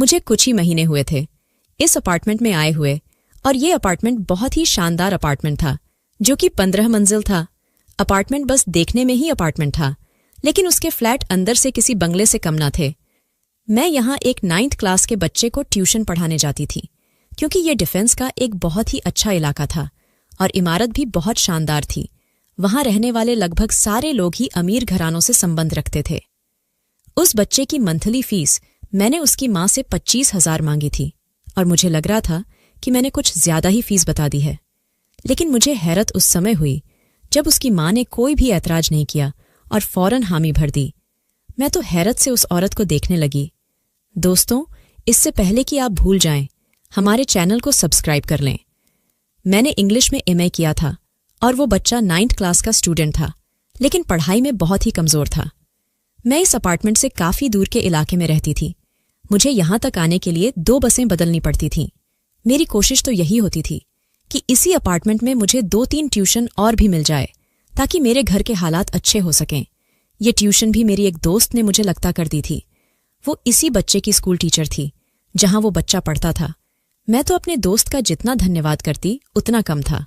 मुझे कुछ ही महीने हुए थे इस अपार्टमेंट में आए हुए, और ये अपार्टमेंट बहुत ही शानदार अपार्टमेंट था जो कि 15 मंजिल था। अपार्टमेंट बस देखने में ही अपार्टमेंट था, लेकिन उसके फ्लैट अंदर से किसी बंगले से कम न थे। मैं यहाँ एक 9th क्लास के बच्चे को ट्यूशन पढ़ाने जाती थी, क्योंकि ये डिफेंस का एक बहुत ही अच्छा इलाका था और इमारत भी बहुत शानदार थी। वहां रहने वाले लगभग सारे लोग ही अमीर घरानों से संबंध रखते थे। उस बच्चे की मंथली फीस मैंने उसकी माँ से 25,000 मांगी थी, और मुझे लग रहा था कि मैंने कुछ ज्यादा ही फीस बता दी है। लेकिन मुझे हैरत उस समय हुई जब उसकी माँ ने कोई भी ऐतराज नहीं किया और फौरन हामी भर दी। मैं तो हैरत से उस औरत को देखने लगी। दोस्तों, इससे पहले कि आप भूल जाएं, हमारे चैनल को सब्सक्राइब कर लें। मैंने इंग्लिश में MA किया था और वो बच्चा 9th क्लास का स्टूडेंट था, लेकिन पढ़ाई में बहुत ही कमजोर था। मैं इस अपार्टमेंट से काफी दूर के इलाके में रहती थी। मुझे यहां तक आने के लिए 2 बसें बदलनी पड़ती थीं। मेरी कोशिश तो यही होती थी कि इसी अपार्टमेंट में मुझे 2-3 ट्यूशन और भी मिल जाए, ताकि मेरे घर के हालात अच्छे हो सकें। ये ट्यूशन भी मेरी एक दोस्त ने मुझे लगता कर दी थी। वो इसी बच्चे की स्कूल टीचर थी जहां वो बच्चा पढ़ता था। मैं तो अपने दोस्त का जितना धन्यवाद करती उतना कम था।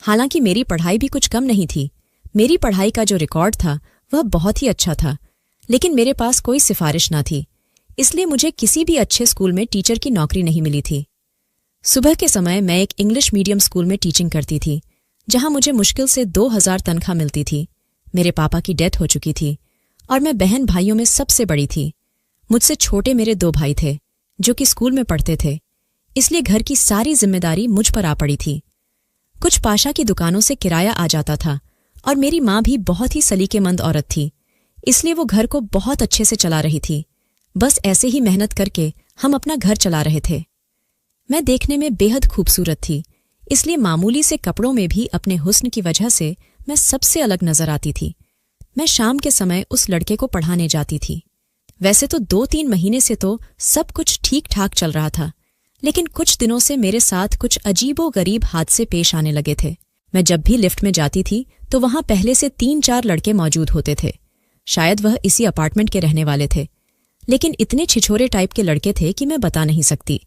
हालांकि मेरी पढ़ाई भी कुछ कम नहीं थी। मेरी पढ़ाई का जो रिकॉर्ड था वह बहुत ही अच्छा था, लेकिन मेरे पास कोई सिफारिश ना थी, इसलिए मुझे किसी भी अच्छे स्कूल में टीचर की नौकरी नहीं मिली थी। सुबह के समय मैं एक इंग्लिश मीडियम स्कूल में टीचिंग करती थी, जहां मुझे मुश्किल से 2,000 तनख्वाह मिलती थी। मेरे पापा की डेथ हो चुकी थी और मैं बहन भाइयों में सबसे बड़ी थी। मुझसे छोटे मेरे 2 भाई थे जो कि स्कूल में पढ़ते थे, इसलिए घर की सारी जिम्मेदारी मुझ पर आ पड़ी थी। कुछ पाशा की दुकानों से किराया आ जाता था, और मेरी माँ भी बहुत ही सलीकेमंद औरत थी, इसलिए वो घर को बहुत अच्छे से चला रही थी। बस ऐसे ही मेहनत करके हम अपना घर चला रहे थे। मैं देखने में बेहद खूबसूरत थी, इसलिए मामूली से कपड़ों में भी अपने हुस्न की वजह से मैं सबसे अलग नजर आती थी। मैं शाम के समय उस लड़के को पढ़ाने जाती थी। वैसे तो 2-3 महीने से तो सब कुछ ठीक ठाक चल रहा था, लेकिन कुछ दिनों से मेरे साथ कुछ अजीबोगरीब हादसे पेश आने लगे थे। मैं जब भी लिफ्ट में जाती थी तो वहां पहले से 3-4 लड़के मौजूद होते थे। शायद वह इसी अपार्टमेंट के रहने वाले थे, लेकिन इतने छिछोरे टाइप के लड़के थे कि मैं बता नहीं सकती।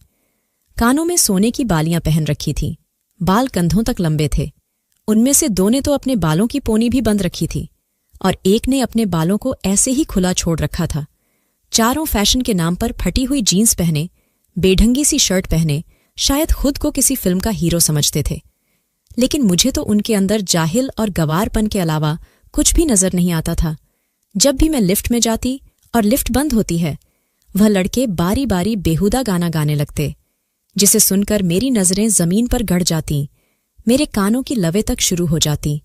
कानों में सोने की बालियां पहन रखी थीं, बाल कंधों तक लंबे थे। उनमें से 2 ने तो अपने बालों की पोनी भी बंद रखी थी, और एक ने अपने बालों को ऐसे ही खुला छोड़ रखा था। चारों फैशन के नाम पर फटी हुई जीन्स पहने, बेढंगी सी शर्ट पहने, शायद खुद को किसी फिल्म का हीरो समझते थे। लेकिन मुझे तो उनके अंदर जाहिल और गवारपन के अलावा कुछ भी नजर नहीं आता था। जब भी मैं लिफ्ट में जाती और लिफ्ट बंद होती है, वह लड़के बारी बारी बेहुदा गाना गाने लगते, जिसे सुनकर मेरी नजरें जमीन पर गड़ जाती, मेरे कानों की लवें तक शुरू हो जाती।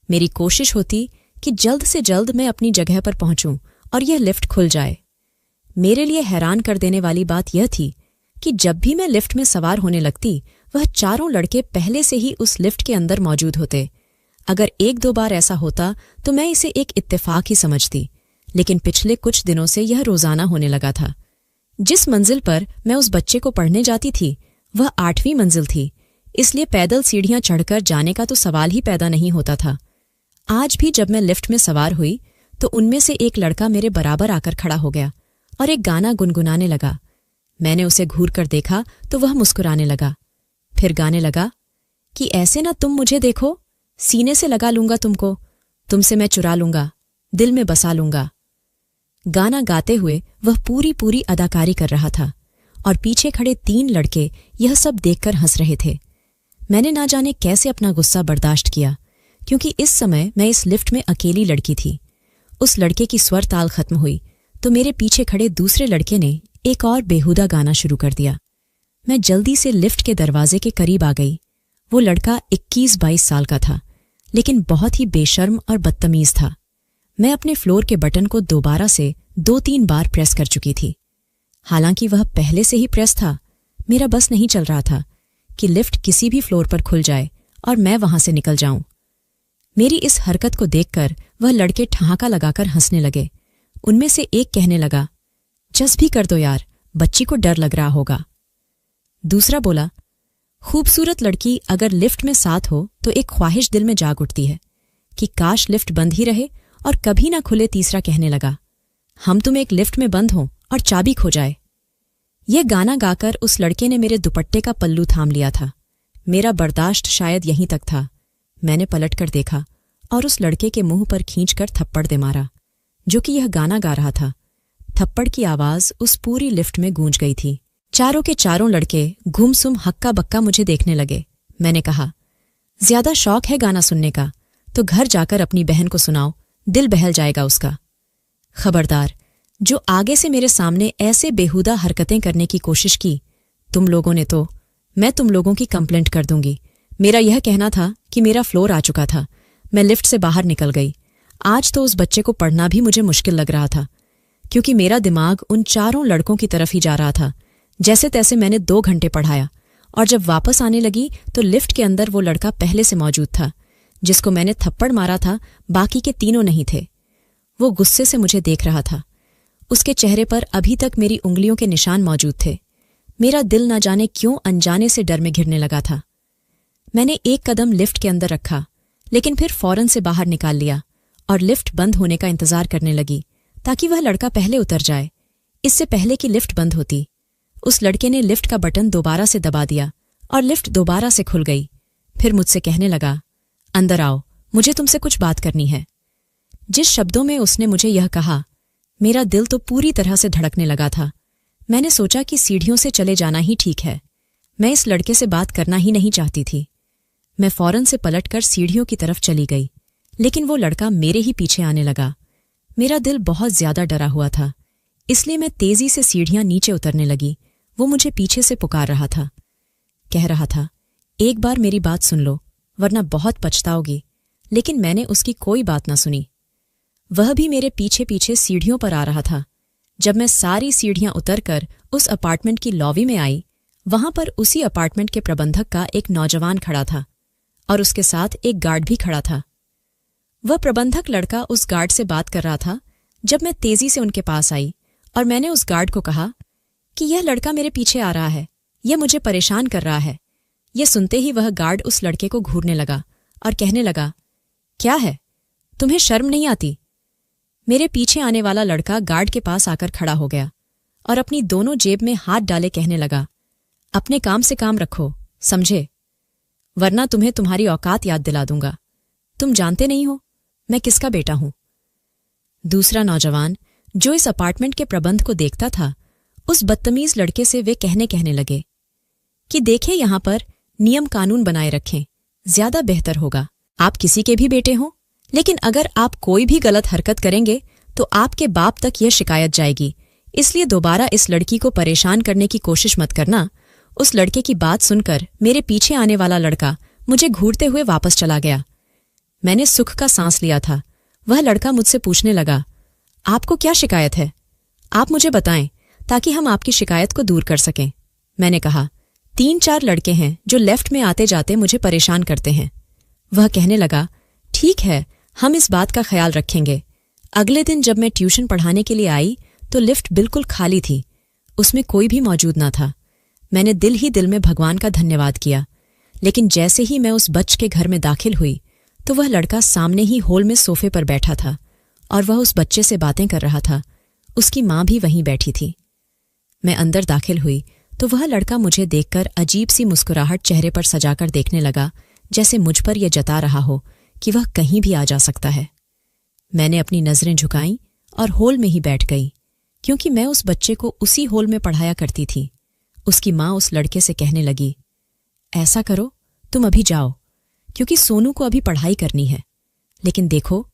मेरी कोशिश होती कि जल्द से जल्द मैं अपनी जगह पर पहुंचूं और यह लिफ्ट खुल जाए। मेरे लिए हैरान कर देने वाली बात यह थी कि जब भी मैं लिफ्ट में सवार होने लगती, वह चारों लड़के पहले से ही उस लिफ्ट के अंदर मौजूद होते। अगर 1-2 बार ऐसा होता तो मैं इसे एक इत्तेफाक ही समझती, लेकिन पिछले कुछ दिनों से यह रोजाना होने लगा था। जिस मंजिल पर मैं उस बच्चे को पढ़ने जाती थी वह 8वीं मंजिल थी, इसलिए पैदल सीढ़ियां चढ़कर जाने का तो सवाल ही पैदा नहीं होता था। आज भी जब मैं लिफ्ट में सवार हुई तो उनमें से एक लड़का मेरे बराबर आकर खड़ा हो गया और एक गाना गुनगुनाने लगा। मैंने उसे घूर कर देखा तो वह मुस्कुराने लगा, फिर गाने लगा कि ऐसे ना तुम मुझे देखो, सीने से लगा लूंगा तुमको, तुमसे मैं चुरा लूंगा, दिल में बसा लूंगा। गाना गाते हुए वह पूरी पूरी अदाकारी कर रहा था, और पीछे खड़े 3 लड़के यह सब देखकर हंस रहे थे। मैंने ना जाने कैसे अपना गुस्सा बर्दाश्त किया, क्योंकि इस समय मैं इस लिफ्ट में अकेली लड़की थी। उस लड़के की स्वर ताल खत्म हुई तो मेरे पीछे खड़े दूसरे लड़के ने एक और बेहुदा गाना शुरू कर दिया। मैं जल्दी से लिफ्ट के दरवाजे के करीब आ गई। वो लड़का 21-22 साल का था, लेकिन बहुत ही बेशर्म और बदतमीज था। मैं अपने फ्लोर के बटन को दोबारा से 2-3 बार प्रेस कर चुकी थी। हालांकि वह पहले से ही प्रेस था, मेरा बस नहीं चल रहा था कि लिफ्ट किसी भी फ्लोर पर खुल जाए और मैं वहां से निकल जाऊं। मेरी इस हरकत को देखकर वह लड़के ठहाका लगाकर हंसने लगे। उनमें से एक कहने लगा, जस भी कर दो यार, बच्ची को डर लग रहा होगा। दूसरा बोला, खूबसूरत लड़की अगर लिफ्ट में साथ हो तो एक ख्वाहिश दिल में जाग उठती है कि काश लिफ्ट बंद ही रहे और कभी ना खुले। तीसरा कहने लगा, हम तुम एक लिफ्ट में बंद हो और चाबी खो जाए। यह गाना गाकर उस लड़के ने मेरे दुपट्टे का पल्लू थाम लिया था। मेरा बर्दाश्त शायद यहीं तक था। मैंने पलटकर देखा और उस लड़के के मुंह पर खींचकर थप्पड़ दे मारा, जो कि यह गाना गा रहा था। थप्पड़ की आवाज उस पूरी लिफ्ट में गूंज गई थी। चारों के चारों लड़के गुमसुम हक्का बक्का मुझे देखने लगे। मैंने कहा, ज्यादा शौक है गाना सुनने का तो घर जाकर अपनी बहन को सुनाओ, दिल बहल जाएगा उसका। खबरदार, जो आगे से मेरे सामने ऐसे बेहुदा हरकतें करने की कोशिश की, तुम लोगों ने तो, मैं तुम लोगों की कंप्लेंट कर दूंगी। मेरा यह कहना था कि मेरा फ्लोर आ चुका था। मैं लिफ्ट से बाहर निकल गई। आज तो उस बच्चे को पढ़ना भी मुझे मुश्किल लग रहा था, क्योंकि मेरा दिमाग उन चारों लड़कों की तरफ ही जा रहा था। जैसे तैसे मैंने 2 घंटे पढ़ाया और जब वापस आने लगी तो लिफ्ट के अंदर वो लड़का पहले से मौजूद था, जिसको मैंने थप्पड़ मारा था। बाकी के तीनों नहीं थे। वो गुस्से से मुझे देख रहा था। उसके चेहरे पर अभी तक मेरी उंगलियों के निशान मौजूद थे। मेरा दिल न जाने क्यों अनजाने से डर में घिरने लगा था। मैंने एक कदम लिफ्ट के अंदर रखा, लेकिन फिर फौरन से बाहर निकाल लिया और लिफ्ट बंद होने का इंतजार करने लगी, ताकि वह लड़का पहले उतर जाए, इससे पहले कि लिफ्ट बंद होती। उस लड़के ने लिफ्ट का बटन दोबारा से दबा दिया और लिफ्ट दोबारा से खुल गई। फिर मुझसे कहने लगा, अंदर आओ, मुझे तुमसे कुछ बात करनी है। जिस शब्दों में उसने मुझे यह कहा, मेरा दिल तो पूरी तरह से धड़कने लगा था। मैंने सोचा कि सीढ़ियों से चले जाना ही ठीक है। मैं इस लड़के से बात करना ही नहीं चाहती थी। मैं फौरन से पलटकर सीढ़ियों की तरफ चली गई, लेकिन वो लड़का मेरे ही पीछे आने लगा। मेरा दिल बहुत ज्यादा डरा हुआ था, इसलिए मैं तेजी से सीढ़ियां नीचे उतरने लगी। वो मुझे पीछे से पुकार रहा था, कह रहा था, एक बार मेरी बात सुन लो, वरना बहुत पछताओगी। लेकिन मैंने उसकी कोई बात ना सुनी। वह भी मेरे पीछे पीछे सीढ़ियों पर आ रहा था। जब मैं सारी सीढ़ियां उतरकर उस अपार्टमेंट की लॉबी में आई, वहां पर उसी अपार्टमेंट के प्रबंधक का एक नौजवान खड़ा था और उसके साथ एक गार्ड भी खड़ा था। वह प्रबंधक लड़का उस गार्ड से बात कर रहा था जब मैं तेजी से उनके पास आई और मैंने उस गार्ड को कहा कि यह लड़का मेरे पीछे आ रहा है, यह मुझे परेशान कर रहा है। यह सुनते ही वह गार्ड उस लड़के को घूरने लगा और कहने लगा, क्या है, तुम्हें शर्म नहीं आती? मेरे पीछे आने वाला लड़का गार्ड के पास आकर खड़ा हो गया और अपनी दोनों जेब में हाथ डाले कहने लगा, अपने काम से काम रखो, समझे? वरना तुम्हें तुम्हारी औकात याद दिला दूंगा। तुम जानते नहीं हो मैं किसका बेटा हूं। दूसरा नौजवान, जो इस अपार्टमेंट के प्रबंध को देखता था, उस बदतमीज लड़के से वे कहने लगे कि देखे, यहां पर नियम कानून बनाए रखें, ज्यादा बेहतर होगा। आप किसी के भी बेटे हों, लेकिन अगर आप कोई भी गलत हरकत करेंगे तो आपके बाप तक यह शिकायत जाएगी। इसलिए दोबारा इस लड़की को परेशान करने की कोशिश मत करना। उस लड़के की बात सुनकर मेरे पीछे आने वाला लड़का मुझे घूरते हुए वापस चला गया। मैंने सुख का सांस लिया था। वह लड़का मुझसे पूछने लगा, आपको क्या शिकायत है? आप मुझे बताएं ताकि हम आपकी शिकायत को दूर कर सकें। मैंने कहा, 3-4 लड़के हैं जो लेफ्ट में आते जाते मुझे परेशान करते हैं। वह कहने लगा, ठीक है, हम इस बात का ख्याल रखेंगे। अगले दिन जब मैं ट्यूशन पढ़ाने के लिए आई तो लिफ्ट बिल्कुल खाली थी, उसमें कोई भी मौजूद ना था। मैंने दिल ही दिल में भगवान का धन्यवाद किया। लेकिन जैसे ही मैं उस बच्चे के घर में दाखिल हुई तो वह लड़का सामने ही हॉल में सोफे पर बैठा था और वह उस बच्चे से बातें कर रहा था। उसकी माँ भी वहीं बैठी थी। मैं अंदर दाखिल हुई तो वह लड़का मुझे देखकर अजीब सी मुस्कुराहट चेहरे पर सजाकर देखने लगा, जैसे मुझ पर यह जता रहा हो कि वह कहीं भी आ जा सकता है। मैंने अपनी नजरें झुकाईं और हॉल में ही बैठ गई, क्योंकि मैं उस बच्चे को उसी हॉल में पढ़ाया करती थी। उसकी माँ उस लड़के से कहने लगी, ऐसा करो, तुम अभी जाओ, क्योंकि सोनू को अभी पढ़ाई करनी है। लेकिन देखो,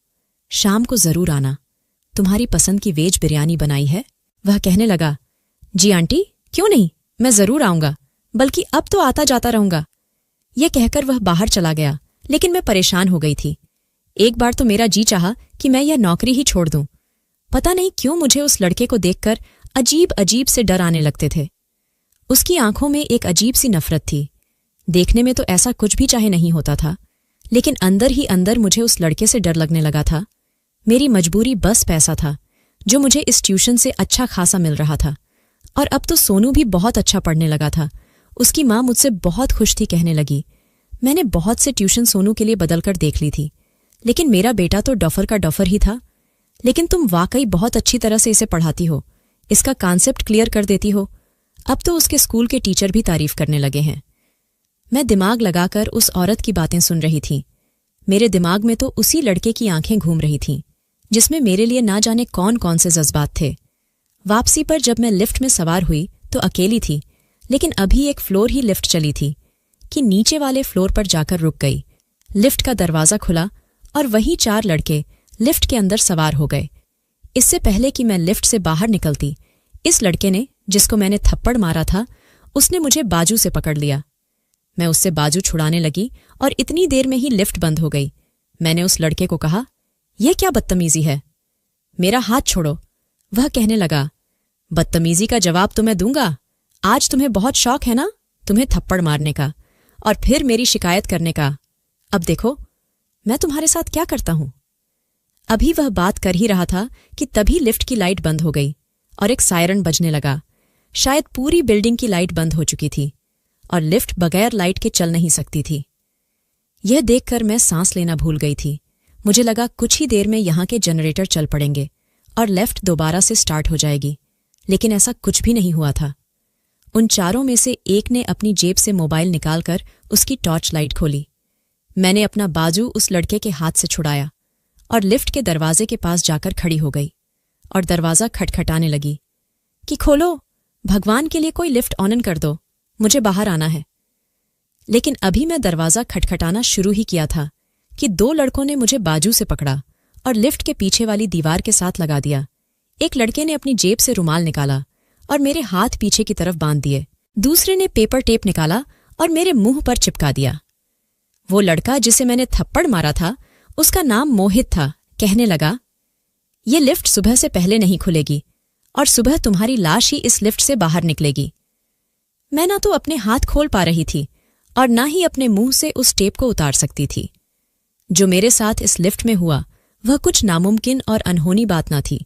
शाम को जरूर आना, तुम्हारी पसंद की वेज बिरयानी बनाई है। वह कहने लगा, जी आंटी, क्यों नहीं, मैं जरूर आऊंगा, बल्कि अब तो आता जाता रहूंगा। यह कहकर वह बाहर चला गया। लेकिन मैं परेशान हो गई थी। एक बार तो मेरा जी चाहा कि मैं यह नौकरी ही छोड़ दूं। पता नहीं क्यों मुझे उस लड़के को देखकर अजीब अजीब से डर आने लगते थे। उसकी आंखों में एक अजीब सी नफरत थी। देखने में तो ऐसा कुछ भी चाहे नहीं होता था, लेकिन अंदर ही अंदर मुझे उस लड़के से डर लगने लगा था। मेरी मजबूरी बस पैसा था, जो मुझे इस ट्यूशन से अच्छा खासा मिल रहा था। और अब तो सोनू भी बहुत अच्छा पढ़ने लगा था। उसकी माँ मुझसे बहुत खुश थी, कहने लगी, मैंने बहुत से ट्यूशन सोनू के लिए बदलकर देख ली थी, लेकिन मेरा बेटा तो डफर का डफर ही था। लेकिन तुम वाकई बहुत अच्छी तरह से इसे पढ़ाती हो, इसका कॉन्सेप्ट क्लियर कर देती हो। अब तो उसके स्कूल के टीचर भी तारीफ करने लगे हैं। मैं दिमाग लगाकर उस औरत की बातें सुन रही थी। मेरे दिमाग में तो उसी लड़के की आंखें घूम रही थीं, जिसमें मेरे लिए ना जाने कौन कौन से जज्बात थे। वापसी पर जब मैं लिफ्ट में सवार हुई तो अकेली थी, लेकिन अभी एक फ्लोर ही लिफ्ट चली थी कि नीचे वाले फ्लोर पर जाकर रुक गई। लिफ्ट का दरवाज़ा खुला और वही 4 लड़के लिफ्ट के अंदर सवार हो गए। इससे पहले कि मैं लिफ्ट से बाहर निकलती, इस लड़के ने, जिसको मैंने थप्पड़ मारा था, उसने मुझे बाजू से पकड़ लिया। मैं उससे बाजू छुड़ाने लगी और इतनी देर में ही लिफ्ट बंद हो गई। मैंने उस लड़के को कहा, यह क्या बदतमीजी है? मेरा हाथ छोड़ो। वह कहने लगा, बदतमीजी का जवाब तो मैं दूंगा। आज तुम्हें बहुत शौक है ना तुम्हें थप्पड़ मारने का और फिर मेरी शिकायत करने का। अब देखो मैं तुम्हारे साथ क्या करता हूं। अभी वह बात कर ही रहा था कि तभी लिफ्ट की लाइट बंद हो गई और एक सायरन बजने लगा। शायद पूरी बिल्डिंग की लाइट बंद हो चुकी थी और लिफ्ट बगैर लाइट के चल नहीं सकती थी। यह देखकर मैं सांस लेना भूल गई थी। मुझे लगा कुछ ही देर में यहाँ के जनरेटर चल पड़ेंगे और लिफ्ट दोबारा से स्टार्ट हो जाएगी, लेकिन ऐसा कुछ भी नहीं हुआ था। उन 4 में से एक ने अपनी जेब से मोबाइल निकालकर उसकी टॉर्च लाइट खोली। मैंने अपना बाजू उस लड़के के हाथ से छुड़ाया और लिफ्ट के दरवाजे के पास जाकर खड़ी हो गई और दरवाज़ा खटखटाने लगी कि खोलो, भगवान के लिए कोई लिफ्ट ऑन कर दो, मुझे बाहर आना है। लेकिन अभी मैं दरवाज़ा खटखटाना शुरू ही किया था कि 2 लड़कों ने मुझे बाजू से पकड़ा और लिफ्ट के पीछे वाली दीवार के साथ लगा दिया। एक लड़के ने अपनी जेब से रुमाल निकाला और मेरे हाथ पीछे की तरफ बांध दिए। दूसरे ने पेपर टेप निकाला और मेरे मुंह पर चिपका दिया। वो लड़का जिसे मैंने थप्पड़ मारा था, उसका नाम मोहित था। कहने लगा, ये लिफ्ट सुबह से पहले नहीं खुलेगी और सुबह तुम्हारी लाश ही इस लिफ्ट से बाहर निकलेगी। मैं ना तो अपने हाथ खोल पा रही थी और ना ही अपने मुंह से उस टेप को उतार सकती थी। जो मेरे साथ इस लिफ्ट में हुआ वह कुछ नामुमकिन और अनहोनी बात ना थी।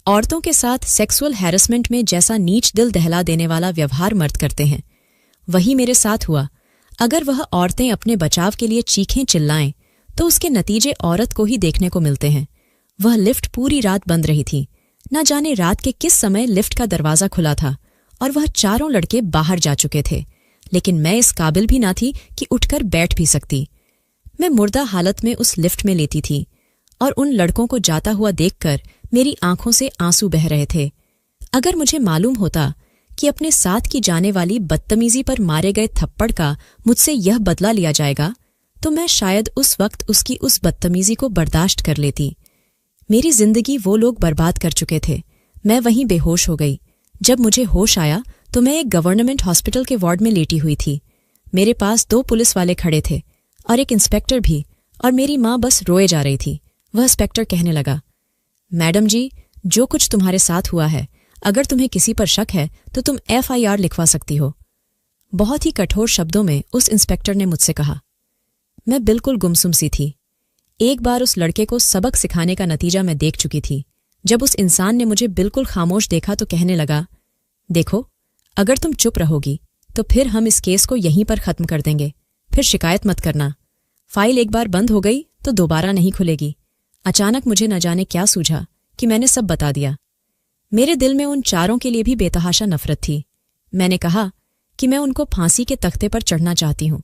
औरतों के साथ सेक्सुअल हैरेसमेंट में जैसा नीच दिल दहला देने वाला व्यवहार मर्द करते हैं, वही मेरे साथ हुआ। अगर वह औरतें अपने बचाव के लिए चीखें चिल्लाएं तो उसके नतीजे औरत को ही देखने को मिलते हैं। वह लिफ्ट पूरी रात बंद रही थी। न जाने रात के किस समय लिफ्ट का दरवाज़ा खुला था और वह 4 लड़के बाहर जा चुके थे, लेकिन मैं इस काबिल भी ना थी कि उठकर बैठ भी सकती। मैं मुर्दा हालत में उस लिफ्ट में लेटी थी और उन लड़कों को जाता हुआ देखकर मेरी आंखों से आंसू बह रहे थे। अगर मुझे मालूम होता कि अपने साथ की जाने वाली बदतमीजी पर मारे गए थप्पड़ का मुझसे यह बदला लिया जाएगा, तो मैं शायद उस वक्त उसकी उस बदतमीजी को बर्दाश्त कर लेती। मेरी जिंदगी वो लोग बर्बाद कर चुके थे। मैं वहीं बेहोश हो गई। जब मुझे होश आया तो मैं एक गवर्नमेंट हॉस्पिटल के वार्ड में लेटी हुई थी। मेरे पास 2 पुलिस वाले खड़े थे और एक इंस्पेक्टर भी, और मेरी माँ बस रोए जा रही थी। वह इंस्पेक्टर कहने लगा, मैडम जी, जो कुछ तुम्हारे साथ हुआ है, अगर तुम्हें किसी पर शक है तो तुम FIR लिखवा सकती हो। बहुत ही कठोर शब्दों में उस इंस्पेक्टर ने मुझसे कहा। मैं बिल्कुल गुमसुम सी थी। एक बार उस लड़के को सबक सिखाने का नतीजा मैं देख चुकी थी। जब उस इंसान ने मुझे बिल्कुल खामोश देखा तो कहने लगा, देखो, अगर तुम चुप रहोगी तो फिर हम इस केस को यहीं पर खत्म कर देंगे। फिर शिकायत मत करना। फाइल एक बार बंद हो गई तो दोबारा नहीं खुलेगी। अचानक मुझे न जाने क्या सूझा कि मैंने सब बता दिया। मेरे दिल में उन 4 के लिए भी बेतहाशा नफरत थी। मैंने कहा कि मैं उनको फांसी के तख्ते पर चढ़ना चाहती हूँ।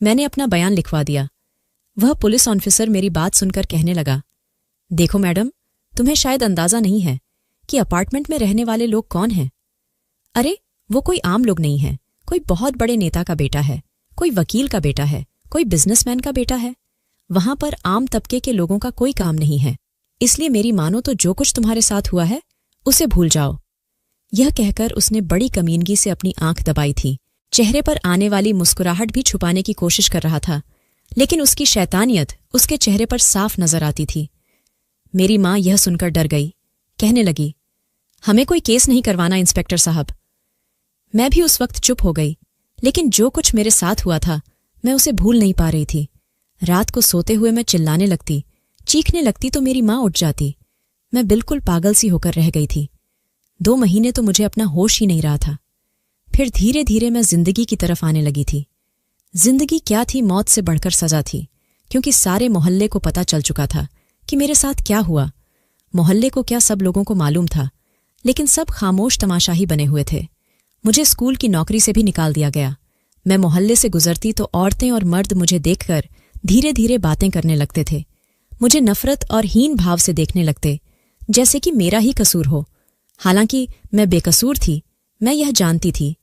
मैंने अपना बयान लिखवा दिया। वह पुलिस ऑफिसर मेरी बात सुनकर कहने लगा, देखो मैडम, तुम्हें शायद अंदाजा नहीं है कि अपार्टमेंट में रहने वाले लोग कौन हैं। अरे वो कोई आम लोग नहीं है। कोई बहुत बड़े नेता का बेटा है, कोई वकील का बेटा है, कोई बिजनेसमैन का बेटा है। वहां पर आम तबके के लोगों का कोई काम नहीं है। इसलिए मेरी मानो तो जो कुछ तुम्हारे साथ हुआ है उसे भूल जाओ। यह कहकर उसने बड़ी कमीनगी से अपनी आंख दबाई थी। चेहरे पर आने वाली मुस्कुराहट भी छुपाने की कोशिश कर रहा था, लेकिन उसकी शैतानियत उसके चेहरे पर साफ नजर आती थी। मेरी माँ यह सुनकर डर गई। कहने लगी, हमें कोई केस नहीं करवाना इंस्पेक्टर साहब। मैं भी उस वक्त चुप हो गई, लेकिन जो कुछ मेरे साथ हुआ था मैं उसे भूल नहीं पा रही थी। रात को सोते हुए मैं चिल्लाने लगती, चीखने लगती तो मेरी माँ उठ जाती। मैं बिल्कुल पागल सी होकर रह गई थी। 2 महीने तो मुझे अपना होश ही नहीं रहा था। फिर धीरे धीरे मैं जिंदगी की तरफ आने लगी थी। जिंदगी क्या थी, मौत से बढ़कर सजा थी, क्योंकि सारे मोहल्ले को पता चल चुका था कि मेरे साथ क्या हुआ। मोहल्ले को क्या, सब लोगों को मालूम था, लेकिन सब खामोश तमाशा ही बने हुए थे। मुझे स्कूल की नौकरी से भी निकाल दिया गया। मैं मोहल्ले से गुजरती तो औरतें और मर्द मुझे देखकर धीरे धीरे बातें करने लगते थे। मुझे नफरत और हीन भाव से देखने लगते, जैसे कि मेरा ही कसूर हो। हालांकि मैं बेकसूर थी, मैं यह जानती थी।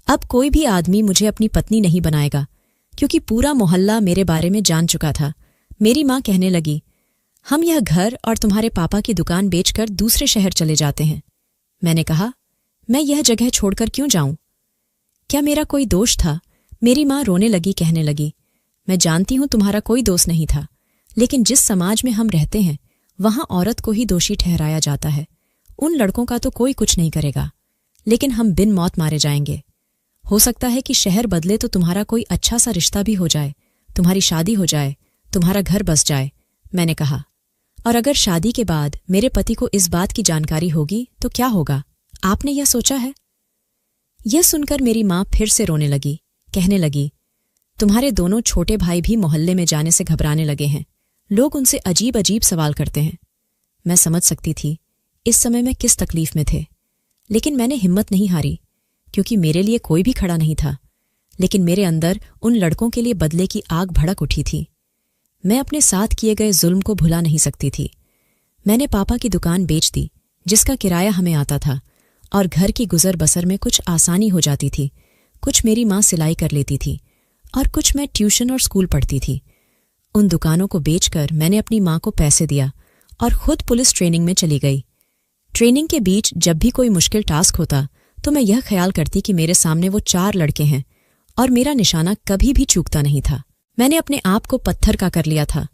अब कोई भी आदमी मुझे अपनी पत्नी नहीं बनाएगा, क्योंकि पूरा मोहल्ला मेरे बारे में जान चुका था। मेरी माँ कहने लगी, हम यह घर और तुम्हारे पापा की दुकान बेचकर दूसरे शहर चले जाते हैं। मैंने कहा, मैं यह जगह छोड़कर क्यों जाऊं? क्या मेरा कोई दोष था? मेरी माँ रोने लगी, कहने लगी, मैं जानती हूं तुम्हारा कोई दोष नहीं था, लेकिन जिस समाज में हम रहते हैं वहां औरत को ही दोषी ठहराया जाता है। उन लड़कों का तो कोई कुछ नहीं करेगा, लेकिन हम बिन मौत मारे जाएंगे। हो सकता है कि शहर बदले तो तुम्हारा कोई अच्छा सा रिश्ता भी हो जाए, तुम्हारी शादी हो जाए, तुम्हारा घर बस जाए। मैंने कहा, और अगर शादी के बाद मेरे पति को इस बात की जानकारी होगी तो क्या होगा? आपने यह सोचा है? यह सुनकर मेरी माँ फिर से रोने लगी, कहने लगी, तुम्हारे दोनों छोटे भाई भी मोहल्ले में जाने से घबराने लगे हैं। लोग उनसे अजीब अजीब सवाल करते हैं। मैं समझ सकती थी इस समय मैं किस तकलीफ में थे, लेकिन मैंने हिम्मत नहीं हारी, क्योंकि मेरे लिए कोई भी खड़ा नहीं था। लेकिन मेरे अंदर उन लड़कों के लिए बदले की आग भड़क उठी थी। मैं अपने साथ किए गए जुल्म को भुला नहीं सकती थी। मैंने पापा की दुकान बेच दी, जिसका किराया हमें आता था, और घर की गुजर बसर में कुछ आसानी हो जाती थी। कुछ मेरी माँ सिलाई कर लेती थी और कुछ मैं ट्यूशन और स्कूल पढ़ती थी। उन दुकानों को बेचकर मैंने अपनी माँ को पैसे दिया और खुद पुलिस ट्रेनिंग में चली गई। ट्रेनिंग के बीच जब भी कोई मुश्किल टास्क होता तो मैं यह ख्याल करती कि मेरे सामने वो 4 लड़के हैं और मेरा निशाना कभी भी चूकता नहीं था। मैंने अपने आप को पत्थर का कर लिया था।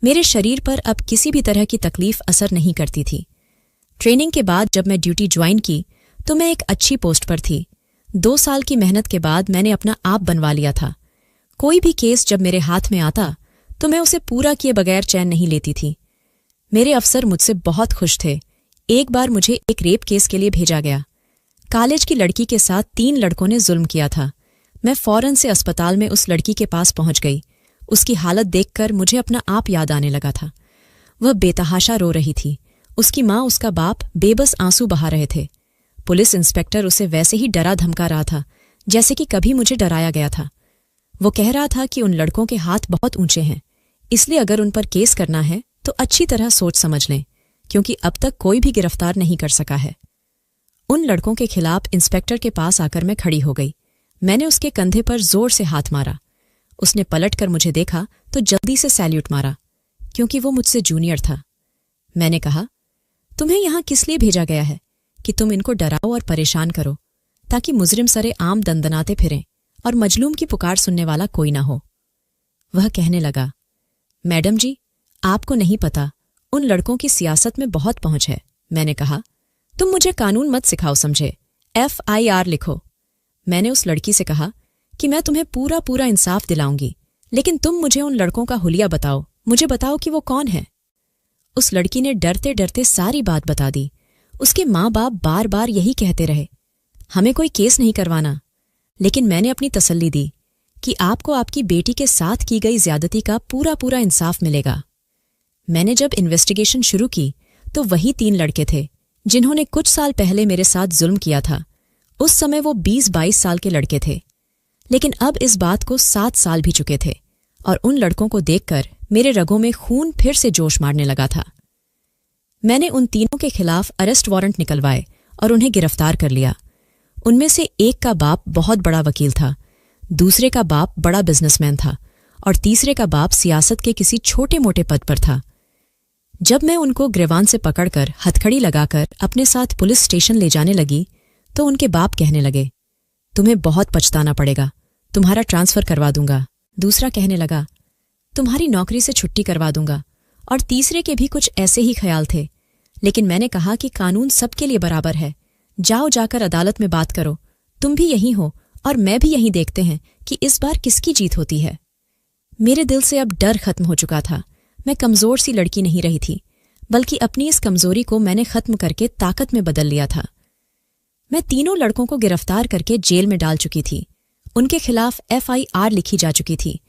मेरे शरीर पर अब किसी भी तरह की तकलीफ असर नहीं करती थी। ट्रेनिंग के बाद जब मैं ड्यूटी ज्वाइन की तो मैं एक अच्छी पोस्ट पर थी। 2 साल की मेहनत के बाद मैंने अपना आप बनवा लिया था। कोई भी केस जब मेरे हाथ में आता तो मैं उसे पूरा किए बगैर चैन नहीं लेती थी। मेरे अफसर मुझसे बहुत खुश थे। एक बार मुझे एक रेप केस के लिए भेजा गया। कॉलेज की लड़की के साथ 3 लड़कों ने जुल्म किया था। मैं फौरन से अस्पताल में उस लड़की के पास पहुंच गई। उसकी हालत देखकर मुझे अपना आप याद आने लगा था। वह बेतहाशा रो रही थी। उसकी माँ, उसका बाप बेबस आंसू बहा रहे थे। पुलिस इंस्पेक्टर उसे वैसे ही डरा धमका रहा था जैसे कि कभी मुझे डराया गया था। वो कह रहा था कि उन लड़कों के हाथ बहुत ऊंचे हैं, इसलिए अगर उन पर केस करना है तो अच्छी तरह सोच समझ लें, क्योंकि अब तक कोई भी गिरफ्तार नहीं कर सका है। उन लड़कों के खिलाफ इंस्पेक्टर के पास आकर मैं खड़ी हो गई। मैंने उसके कंधे पर जोर से हाथ मारा। उसने पलटकर मुझे देखा तो जल्दी से सैल्यूट मारा, क्योंकि वो मुझसे जूनियर था। मैंने कहा, तुम्हें यहां किस लिए भेजा गया है? कि तुम इनको डराओ और परेशान करो, ताकि मुजरिम सरे आम दंदनाते फिरें और मजलूम की पुकार सुनने वाला कोई ना हो। वह कहने लगा, मैडम जी, आपको नहीं पता, उन लड़कों की सियासत में बहुत पहुंच है। मैंने कहा, तुम मुझे कानून मत सिखाओ, समझे? FIR लिखो। मैंने उस लड़की से कहा कि मैं तुम्हें पूरा पूरा इंसाफ दिलाऊंगी, लेकिन तुम मुझे उन लड़कों का हुलिया बताओ, मुझे बताओ कि वो कौन है। उस लड़की ने डरते डरते सारी बात बता दी। उसके माँ बाप बार बार यही कहते रहे, हमें कोई केस नहीं करवाना। लेकिन मैंने अपनी तसल्ली दी कि आपको आपकी बेटी के साथ की गई ज्यादती का पूरा पूरा इंसाफ मिलेगा। मैंने जब इन्वेस्टिगेशन शुरू की तो वही 3 लड़के थे जिन्होंने कुछ साल पहले मेरे साथ जुल्म किया था। उस समय वो 20-22 साल के लड़के थे, लेकिन अब इस बात को 7 साल भी चुके थे और उन लड़कों को देखकर मेरे रगों में खून फिर से जोश मारने लगा था। मैंने उन तीनों के खिलाफ अरेस्ट वारंट निकलवाए और उन्हें गिरफ्तार कर लिया। उनमें से एक का बाप बहुत बड़ा वकील था, दूसरे का बाप बड़ा बिजनेसमैन था और तीसरे का बाप सियासत के किसी छोटे मोटे पद पर था। जब मैं उनको गिरवान से पकड़कर हथकड़ी लगाकर अपने साथ पुलिस स्टेशन ले जाने लगी तो उनके बाप कहने लगे, तुम्हें बहुत पछताना पड़ेगा, तुम्हारा ट्रांसफर करवा दूंगा। दूसरा कहने लगा, तुम्हारी नौकरी से छुट्टी करवा दूंगा। और तीसरे के भी कुछ ऐसे ही ख्याल थे, लेकिन मैंने कहा कि कानून सबके लिए बराबर है। जाओ, जाकर अदालत में बात करो। तुम भी यहीं हो और मैं भी यहीं, देखते हैं कि इस बार किसकी जीत होती है। मेरे दिल से अब डर खत्म हो चुका था। मैं कमजोर सी लड़की नहीं रही थी, बल्कि अपनी इस कमजोरी को मैंने खत्म करके ताकत में बदल लिया था। मैं तीनों लड़कों को गिरफ्तार करके जेल में डाल चुकी थी। उनके खिलाफ FIR लिखी जा चुकी थी,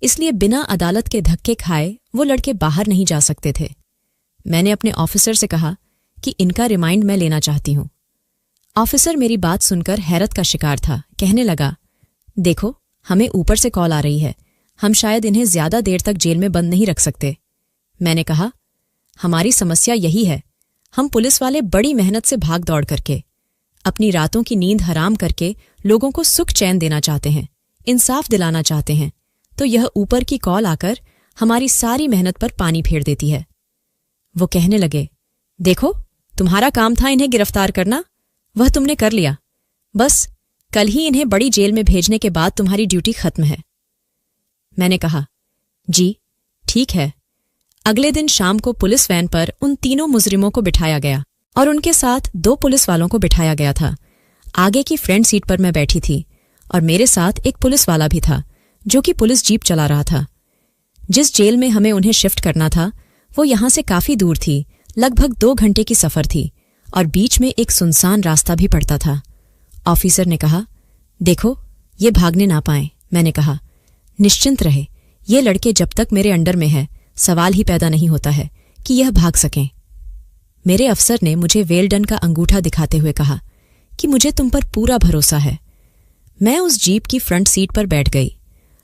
इसलिए बिना अदालत के धक्के खाए वो लड़के बाहर नहीं जा सकते थे। मैंने अपने ऑफिसर से कहा कि इनका रिमाइंड मैं लेना चाहती हूं। ऑफिसर मेरी बात सुनकर हैरत का शिकार था। कहने लगा, देखो, हमें ऊपर से कॉल आ रही है, हम शायद इन्हें ज्यादा देर तक जेल में बंद नहीं रख सकते। मैंने कहा, हमारी समस्या यही है, हम पुलिस वाले बड़ी मेहनत से भाग दौड़ करके, अपनी रातों की नींद हराम करके लोगों को सुख चैन देना चाहते हैं, इंसाफ दिलाना चाहते हैं, तो यह ऊपर की कॉल आकर हमारी सारी मेहनत पर पानी फेर देती है। वो कहने लगे, देखो, तुम्हारा काम था इन्हें गिरफ्तार करना, वह तुमने कर लिया, बस कल ही इन्हें बड़ी जेल में भेजने के बाद तुम्हारी ड्यूटी खत्म है। मैंने कहा, जी ठीक है। अगले दिन शाम को पुलिस वैन पर उन तीनों मुजरिमों को बिठाया गया और उनके साथ 2 पुलिस वालों को बिठाया गया था। आगे की फ्रंट सीट पर मैं बैठी थी और मेरे साथ एक पुलिस वाला भी था जो कि पुलिस जीप चला रहा था। जिस जेल में हमें उन्हें शिफ्ट करना था वो यहां से काफी दूर थी, लगभग 2 घंटे की सफर थी और बीच में एक सुनसान रास्ता भी पड़ता था। ऑफिसर ने कहा, देखो, ये भागने ना पाए। मैंने कहा, निश्चिंत रहे, ये लड़के जब तक मेरे अंडर में है सवाल ही पैदा नहीं होता है कि यह भाग सकें। मेरे अफसर ने मुझे वेल डन का अंगूठा दिखाते हुए कहा कि मुझे तुम पर पूरा भरोसा है। मैं उस जीप की फ्रंट सीट पर बैठ गई।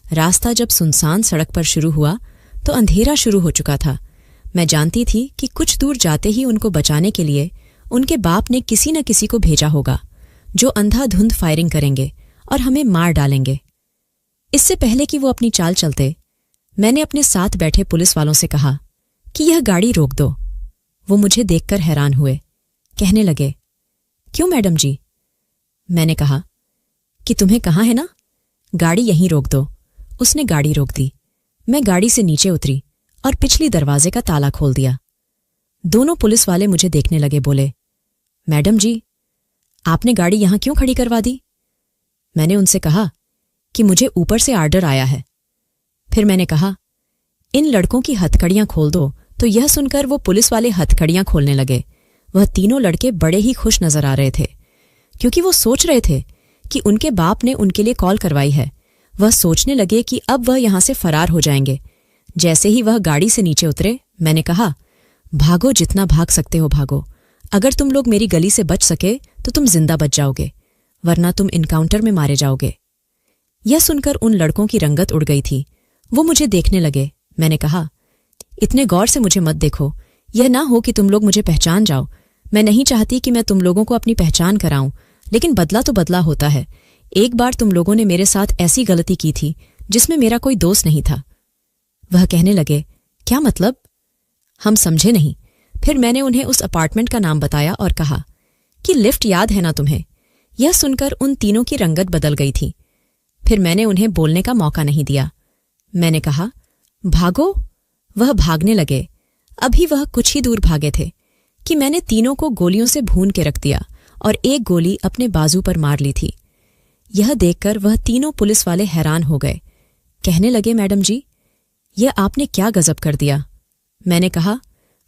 रास्ता जब सुनसान सड़क पर शुरू हुआ तो अंधेरा शुरू हो चुका था। मैं जानती थी कि कुछ दूर जाते ही उनको बचाने के लिए उनके बाप ने किसी न किसी को भेजा होगा जो अंधाधुंध फायरिंग करेंगे और हमें मार डालेंगे। इससे पहले कि वो अपनी चाल चलते, मैंने अपने साथ बैठे पुलिस वालों से कहा कि यह गाड़ी रोक दो। वो मुझे देखकर हैरान हुए। कहने लगे, क्यों मैडम जी? मैंने कहा कि तुम्हें कहाँ है ना, गाड़ी यहीं रोक दो। उसने गाड़ी रोक दी। मैं गाड़ी से नीचे उतरी और पिछली दरवाजे का ताला खोल दिया। दोनों पुलिस वाले मुझे देखने लगे, बोले, मैडम जी, आपने गाड़ी यहां क्यों खड़ी करवा दी? मैंने उनसे कहा कि मुझे ऊपर से आर्डर आया है। फिर मैंने कहा, इन लड़कों की हथकड़ियां खोल दो। तो यह सुनकर वो पुलिस वाले हथकड़ियां खोलने लगे। वह तीनों लड़के बड़े ही खुश नजर आ रहे थे क्योंकि वो सोच रहे थे कि उनके बाप ने उनके लिए कॉल करवाई है। वह सोचने लगे कि अब वह यहां से फरार हो जाएंगे। जैसे ही वह गाड़ी से नीचे उतरे, मैंने कहा, भागो, जितना भाग सकते हो भागो। अगर तुम लोग मेरी गली से बच सके तो तुम जिंदा बच जाओगे, वरना तुम इनकाउंटर में मारे जाओगे। यह सुनकर उन लड़कों की रंगत उड़ गई थी। वो मुझे देखने लगे। मैंने कहा, इतने गौर से मुझे मत देखो, यह ना हो कि तुम लोग मुझे पहचान जाओ। मैं नहीं चाहती कि मैं तुम लोगों को अपनी पहचान कराऊं, लेकिन बदला तो बदला होता है। एक बार तुम लोगों ने मेरे साथ ऐसी गलती की थी जिसमें मेरा कोई दोस्त नहीं था। वह कहने लगे, क्या मतलब? हम समझे नहीं। फिर मैंने उन्हें उस अपार्टमेंट का नाम बताया और कहा कि लिफ्ट याद है ना तुम्हें? यह सुनकर उन तीनों की रंगत बदल गई थी। फिर मैंने उन्हें बोलने का मौका नहीं दिया। मैंने कहा, भागो। वह भागने लगे। अभी वह कुछ ही दूर भागे थे कि मैंने तीनों को गोलियों से भून के रख दिया और एक गोली अपने बाजू पर मार ली थी। यह देखकर वह तीनों पुलिस वाले हैरान हो गए। कहने लगे, मैडम जी, यह आपने क्या गजब कर दिया? मैंने कहा,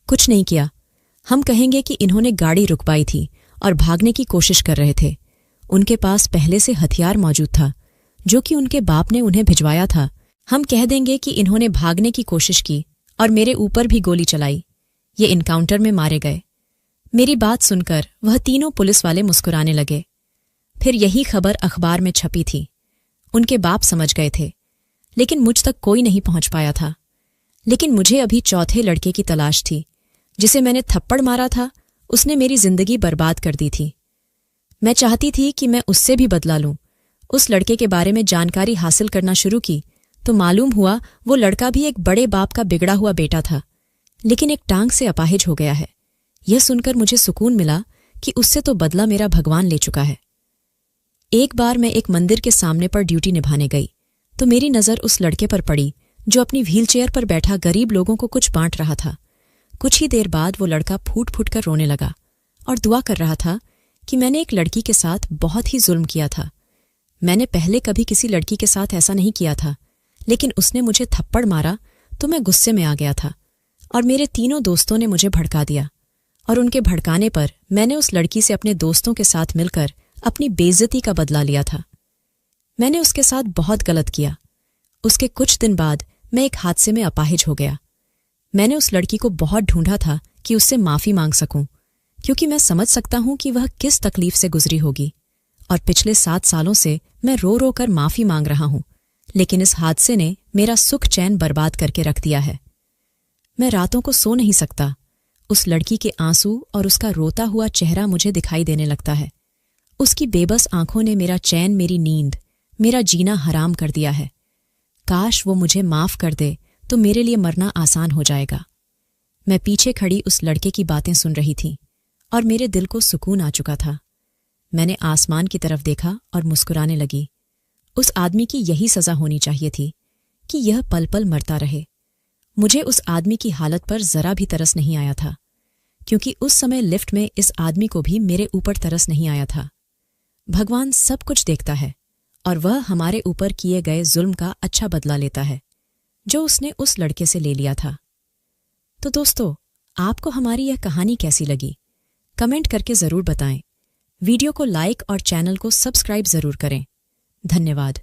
कुछ नहीं किया। हम कहेंगे कि इन्होंने गाड़ी रुकवाई थी और भागने की कोशिश कर रहे थे। उनके पास पहले से हथियार मौजूद था जो कि उनके बाप ने उन्हें भिजवाया था। हम कह देंगे कि इन्होंने भागने की कोशिश की और मेरे ऊपर भी गोली चलाई। ये इनकाउंटर में मारे गए। मेरी बात सुनकर वह तीनों पुलिस वाले मुस्कुराने लगे। फिर यही खबर अखबार में छपी थी। उनके बाप समझ गए थे, लेकिन मुझ तक कोई नहीं पहुंच पाया था। लेकिन मुझे अभी चौथे लड़के की तलाश थी जिसे मैंने थप्पड़ मारा था। उसने मेरी जिंदगी बर्बाद कर दी थी। मैं चाहती थी कि मैं उससे भी बदला लूं। उस लड़के के बारे में जानकारी हासिल करना शुरू की तो मालूम हुआ वो लड़का भी एक बड़े बाप का बिगड़ा हुआ बेटा था, लेकिन एक टांग से अपाहिज हो गया है। यह सुनकर मुझे सुकून मिला कि उससे तो बदला मेरा भगवान ले चुका है। एक बार मैं एक मंदिर के सामने पर ड्यूटी निभाने गई तो मेरी नजर उस लड़के पर पड़ी जो अपनी व्हीलचेयर पर बैठा गरीब लोगों को कुछ बांट रहा था। कुछ ही देर बाद वो लड़का फूट फूट कर रोने लगा और दुआ कर रहा था कि मैंने एक लड़की के साथ बहुत ही जुल्म किया था। मैंने पहले कभी किसी लड़की के साथ ऐसा नहीं किया था, लेकिन उसने मुझे थप्पड़ मारा तो मैं गुस्से में आ गया था और मेरे तीनों दोस्तों ने मुझे भड़का दिया और उनके भड़काने पर मैंने उस लड़की से अपने दोस्तों के साथ मिलकर अपनी बेइज्जती का बदला लिया था। मैंने उसके साथ बहुत गलत किया। उसके कुछ दिन बाद मैं एक हादसे में अपाहिज हो गया। मैंने उस लड़की को बहुत ढूंढा था कि उससे माफी मांग सकूं, क्योंकि मैं समझ सकता हूं कि वह किस तकलीफ से गुजरी होगी। और पिछले 7 सालों से मैं रो रो कर माफी मांग रहा हूं, लेकिन इस हादसे ने मेरा सुख चैन बर्बाद करके रख दिया है। मैं रातों को सो नहीं सकता। उस लड़की के आंसू और उसका रोता हुआ चेहरा मुझे दिखाई देने लगता है। उसकी बेबस आंखों ने मेरा चैन, मेरी नींद, मेरा जीना हराम कर दिया है। काश वो मुझे माफ कर दे तो मेरे लिए मरना आसान हो जाएगा। मैं पीछे खड़ी उस लड़के की बातें सुन रही थी और मेरे दिल को सुकून आ चुका था। मैंने आसमान की तरफ देखा और मुस्कुराने लगी। उस आदमी की यही सजा होनी चाहिए थी कि यह पल पल मरता रहे। मुझे उस आदमी की हालत पर जरा भी तरस नहीं आया था, क्योंकि उस समय लिफ्ट में इस आदमी को भी मेरे ऊपर तरस नहीं आया था। भगवान सब कुछ देखता है और वह हमारे ऊपर किए गए जुल्म का अच्छा बदला लेता है, जो उसने उस लड़के से ले लिया था। तो दोस्तों, आपको हमारी यह कहानी कैसी लगी? कमेंट करके जरूर बताएं। वीडियो को लाइक और चैनल को सब्सक्राइब जरूर करें। धन्यवाद।